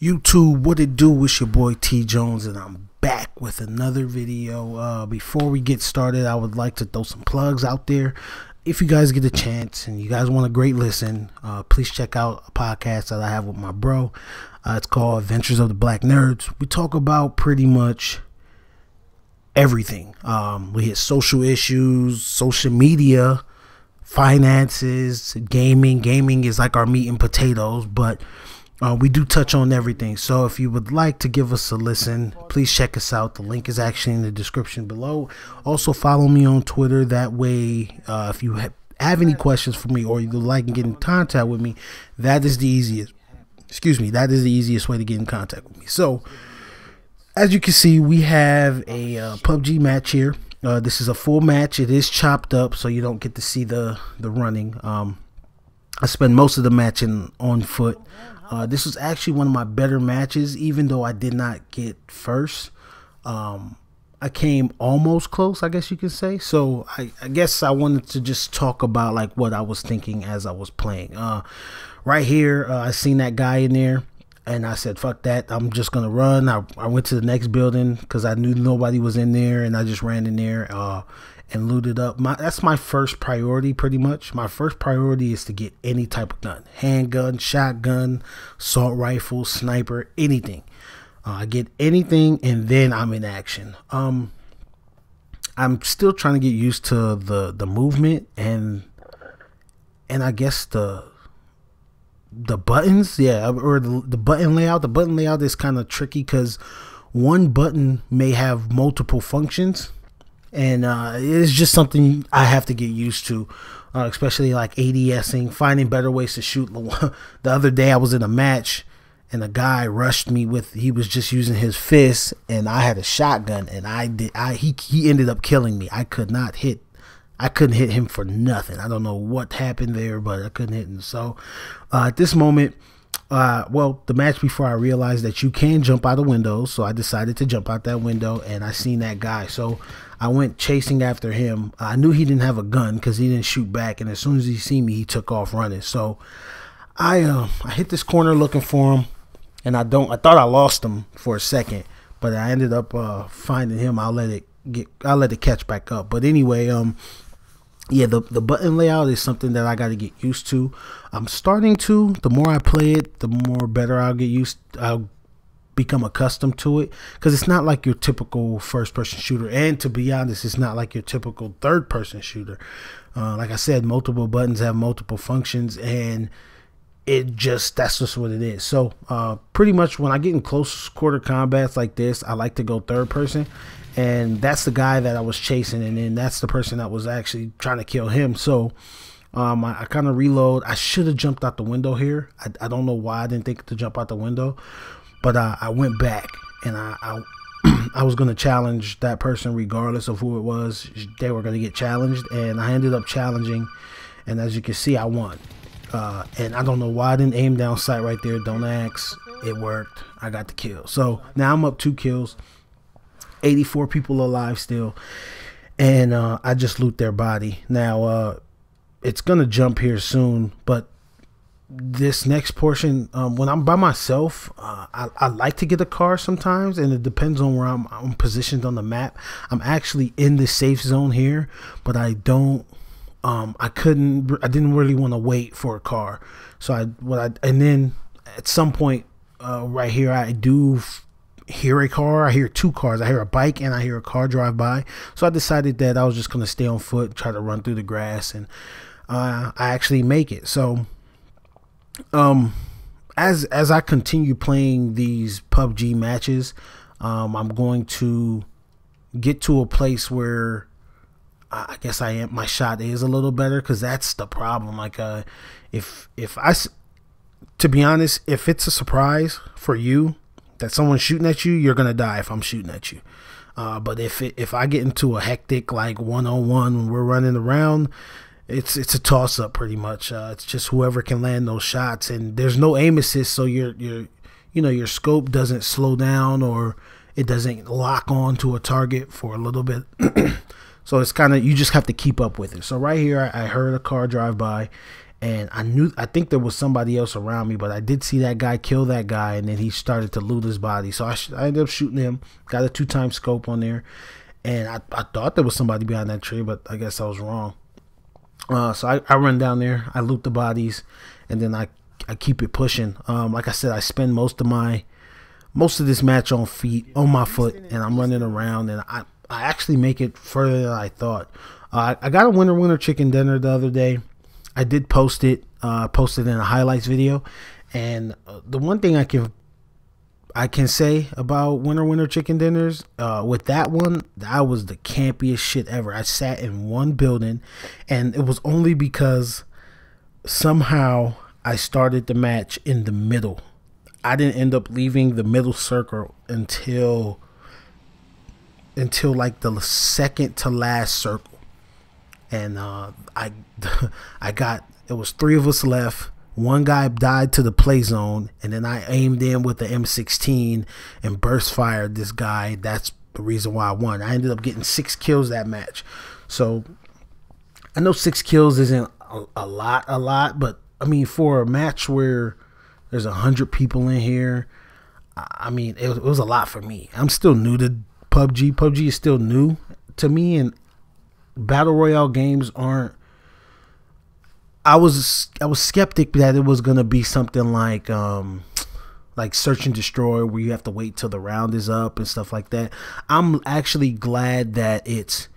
YouTube, what it do? It's your boy T Jones, and I'm back with another video. Before we get started, I would like to throw some plugs out there. If you guys get a chance and you guys want a great listen, please check out a podcast that I have with my bro. It's called Adventures of the Black Nerds. We talk about pretty much everything. We hit social issues, social media, finances, gaming. Gaming is like our meat and potatoes, but we do touch on everything. So if you would like to give us a listen, please check us out. The link is actually in the description below. Also follow me on Twitter. That way, if you have any questions for me or you would like to get in contact with me, that is the easiest. That is the easiest way to get in contact with me. So as you can see, we have a PUBG match here. This is a full match. It is chopped up, so you don't get to see the running. I spent most of the match on foot. This was actually one of my better matches, even though I did not get first. I came almost close, I guess you could say. So I guess I wanted to just talk about like what I was thinking as I was playing. Right here, I seen that guy in there, and I said, fuck that, I'm just gonna run. I went to the next building because I knew nobody was in there, and I just ran in there and looted up. That's my first priority, pretty much. My first priority is to get any type of gun: handgun, shotgun, assault rifle, sniper, anything. I get anything, and then I'm in action. I'm still trying to get used to the movement and I guess the buttons, yeah, or the button layout. The button layout is kind of tricky because one button may have multiple functions, and it's just something I have to get used to, especially like ADSing, finding better ways to shoot. The other day I was in a match and a guy rushed me he was just using his fist, and I had a shotgun, and he ended up killing me. I couldn't hit him for nothing. I don't know what happened there, but I couldn't hit him. So at this moment, well, the match before, I realized that you can jump out of windows, so I decided to jump out that window, and I seen that guy, so I went chasing after him. I knew he didn't have a gun because he didn't shoot back, and as soon as he seen me, he took off running. So I hit this corner looking for him, and I thought I lost him for a second, but I ended up finding him. I'll let it catch back up. But anyway, yeah, the button layout is something that I got to get used to. I'm starting to. The more I play it, the more better I'll become accustomed to it, because it's not like your typical first-person shooter, and to be honest, it's not like your typical third-person shooter. Like I said, multiple buttons have multiple functions, and that's just what it is. So pretty much when I get in close quarter combats like this, I like to go third person, and that's the guy that I was chasing, and then that's the person that was actually trying to kill him. So I kind of reload. I should have jumped out the window here. I don't know why I didn't think to jump out the window, but I went back, and I was going to challenge that person regardless of who it was. They were going to get challenged, and I ended up challenging, and as you can see, I won. And I don't know why I didn't aim down sight right there. Don't ask. It worked. I got the kill. So now I'm up 2 kills, 84 people alive still, and I just loot their body. Now it's gonna jump here soon, but this next portion, when I'm by myself, I like to get a car sometimes, and it depends on where I'm positioned on the map. I'm actually in the safe zone here, but I didn't really want to wait for a car. So and then at some point right here, I do hear a car. I hear 2 cars. I hear a bike and I hear a car drive by. So I decided that I was just going to stay on foot, try to run through the grass, and I actually make it. So as I continue playing these PUBG matches, I'm going to get to a place where I guess my shot is a little better, because that's the problem. Like to be honest, if it's a surprise for you that someone's shooting at you, you're gonna die if I'm shooting at you. But if I get into a hectic like one-on-one when we're running around, it's a toss-up pretty much. It's just whoever can land those shots, and there's no aim assist, so your scope doesn't slow down, or it doesn't lock on to a target for a little bit. So it's kind of, you just have to keep up with it. So right here, I heard a car drive by, and I think there was somebody else around me, but I did see that guy kill that guy, and then he started to loot his body. So I ended up shooting him, got a 2-time scope on there, and I thought there was somebody behind that tree, but I guess I was wrong. So I run down there, I loot the bodies, and then I keep it pushing. Like I said, I spend most of this match on my foot, and I'm running around, and I actually make it further than I thought. I got a winner chicken dinner the other day. I did post it, posted in a highlights video, and the one thing I can say about winner chicken dinners, with that one, that was the campiest shit ever. I sat in one building, and it was only because somehow I started the match in the middle. I didn't end up leaving the middle circle until like the second to last circle, and it was 3 of us left. One guy died to the play zone, and then I aimed in with the M16 and burst fired this guy. That's the reason why I won. I ended up getting 6 kills that match. So I know 6 kills isn't a lot, but I mean, for a match where there's 100 people in here, I mean, it was a lot for me. I'm still new to PUBG. PUBG is still new to me, and battle royale games aren't. I was skeptic that it was gonna be something like Search and Destroy, where you have to wait till the round is up and stuff like that. I'm actually glad that it's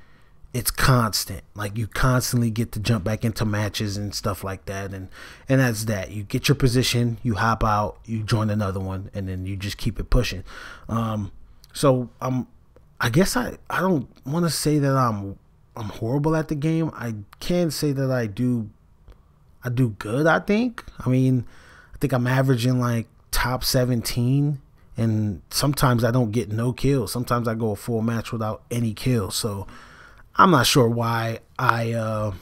constant. Like, you constantly get to jump back into matches and stuff like that, and that's that. You get your position, you hop out, you join another one, and then you just keep it pushing. So I guess I don't want to say that I'm horrible at the game. I can say that I do good, I think. I mean, I think I'm averaging like top 17, and sometimes I don't get no kills. Sometimes I go a full match without any kills. So I'm not sure why I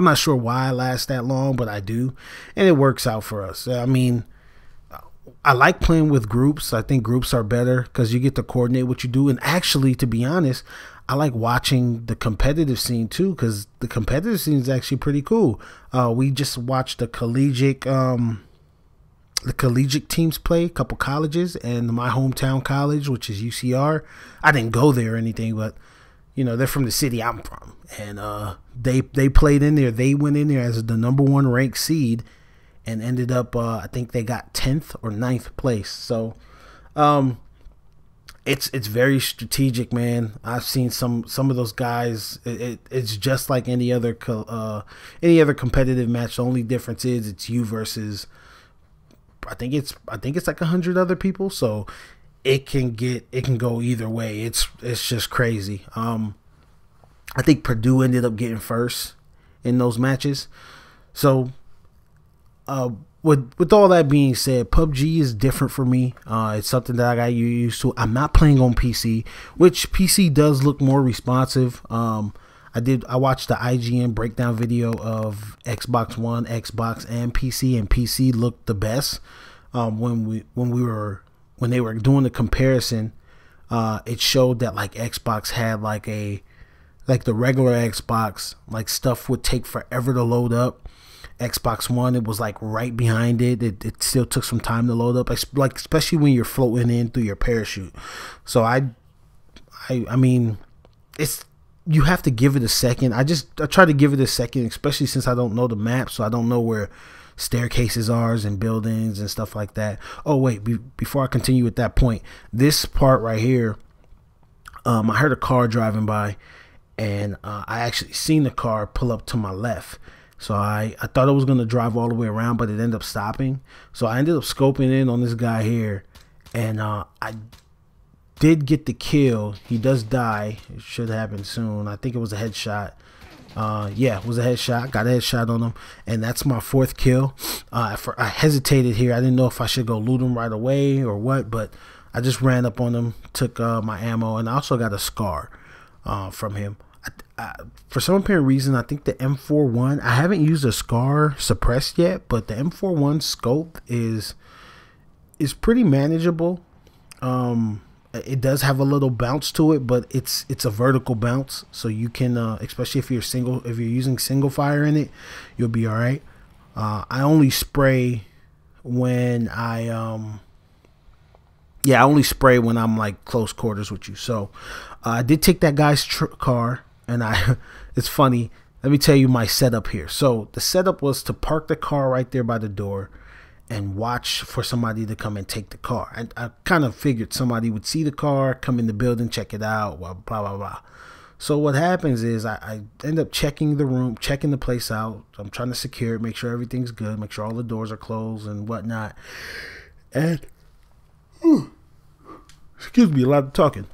last that long, but I do, and it works out for us. I mean, I like playing with groups. I think groups are better because you get to coordinate what you do. And actually, to be honest, I like watching the competitive scene too, because the competitive scene is actually pretty cool. We just watched the collegiate teams play, a couple colleges, and my hometown college, which is UCR. I didn't go there or anything, but you know, they're from the city I'm from, and they played in there. They went in there as the #1 ranked seed, and ended up I think they got 10th or 9th place. So it's very strategic, man. I've seen some of those guys. It's just like any other competitive match. The only difference is it's you versus I think it's like 100 other people. So it can go either way. It's just crazy. I think Purdue ended up getting first in those matches. So with all that being said, PUBG is different for me. It's something that I got used to. I'm not playing on PC, which PC does look more responsive. I watched the IGN breakdown video of Xbox One, Xbox, and PC looked the best. When they were doing the comparison, it showed that like Xbox had like the regular Xbox, like stuff would take forever to load up. Xbox One, it was like right behind it. It still took some time to load up, like especially when you're floating in through your parachute. So I mean, you have to give it a second. I try to give it a second, especially since I don't know the map, so I don't know where staircases are and buildings and stuff like that. Oh wait, before I continue with that point, this part right here, I heard a car driving by, and I actually seen the car pull up to my left. So I thought it was going to drive all the way around, but it ended up stopping. So I ended up scoping in on this guy here, and I did get the kill. He does die. It should happen soon. I think it was a headshot. Yeah, it was a headshot. Got a headshot on him, and that's my 4th kill. I hesitated here. I didn't know if I should go loot him right away or what, but I just ran up on him, took my ammo, and I also got a scar from him. For some apparent reason, I think the M41, I haven't used a scar suppressed yet, but the M41 scope is pretty manageable. It does have a little bounce to it, but it's a vertical bounce, so you can especially if you're using single fire in it, you'll be all right. I only spray when I only spray when I'm like close quarters with you. So I did take that guy's car, and it's funny. Let me tell you my setup here. So the setup was to park the car right there by the door and watch for somebody to come and take the car. And I kind of figured somebody would see the car, come in the building, check it out, blah, blah, blah, blah. So what happens is I end up checking the room, checking the place out. I'm trying to secure it, make sure everything's good, make sure all the doors are closed and whatnot. And, excuse me, a lot of talking.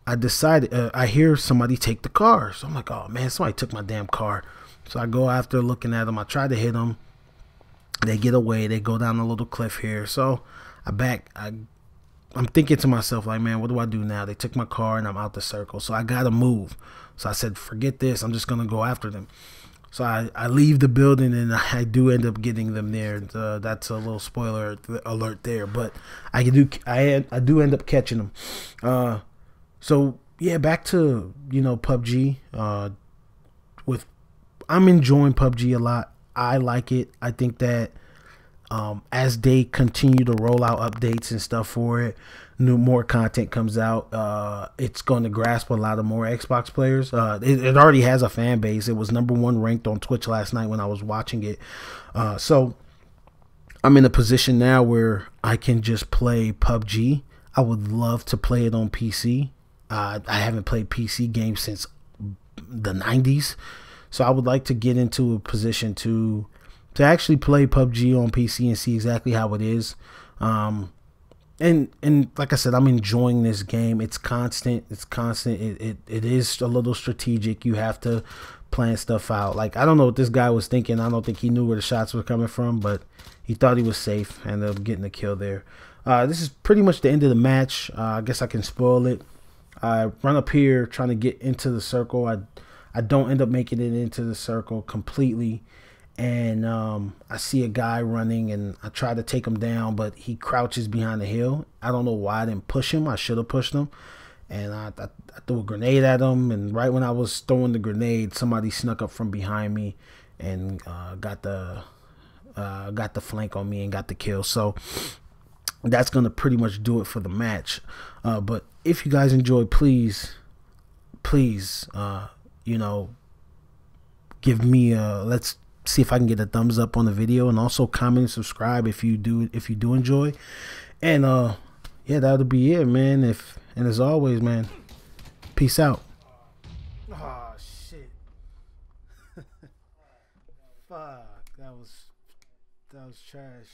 I decided, I hear somebody take the car. So I'm like, oh man, somebody took my damn car. So I go after looking at them. I try to hit them. They get away. They go down a little cliff here. So I'm thinking to myself, like, man, what do I do now? They took my car and I'm out the circle. So I got to move. So I said, forget this. I'm just going to go after them. So I leave the building, and I do end up getting them there. That's a little spoiler alert there. But I do end up catching them. So yeah, back to, PUBG. I'm enjoying PUBG a lot. I like it. I think that as they continue to roll out updates and stuff for it, more content comes out, it's going to grasp a lot of more Xbox players. It already has a fan base. It was #1 ranked on Twitch last night when I was watching it. So I'm in a position now where I can just play PUBG. I would love to play it on PC. I haven't played PC games since the 90s. So I would like to get into a position to actually play PUBG on PC and see exactly how it is. And like I said, I'm enjoying this game. It's constant. It is a little strategic. You have to plan stuff out. Like, I don't know what this guy was thinking. I don't think he knew where the shots were coming from, but he thought he was safe. Ended up getting a kill there. This is pretty much the end of the match. I guess I can spoil it. I run up here trying to get into the circle. I don't end up making it into the circle completely. And I see a guy running, and I try to take him down, but he crouches behind the hill. I don't know why I didn't push him. I should have pushed him. And I threw a grenade at him, and right when I was throwing the grenade, somebody snuck up from behind me and got the flank on me and got the kill. So that's going to pretty much do it for the match. But if you guys enjoyed, please, give me let's see if I can get a thumbs up on the video, and also comment and subscribe if you do enjoy. And yeah, that'll be it, man. And as always, man, peace out. Oh shit. Fuck, that was trash.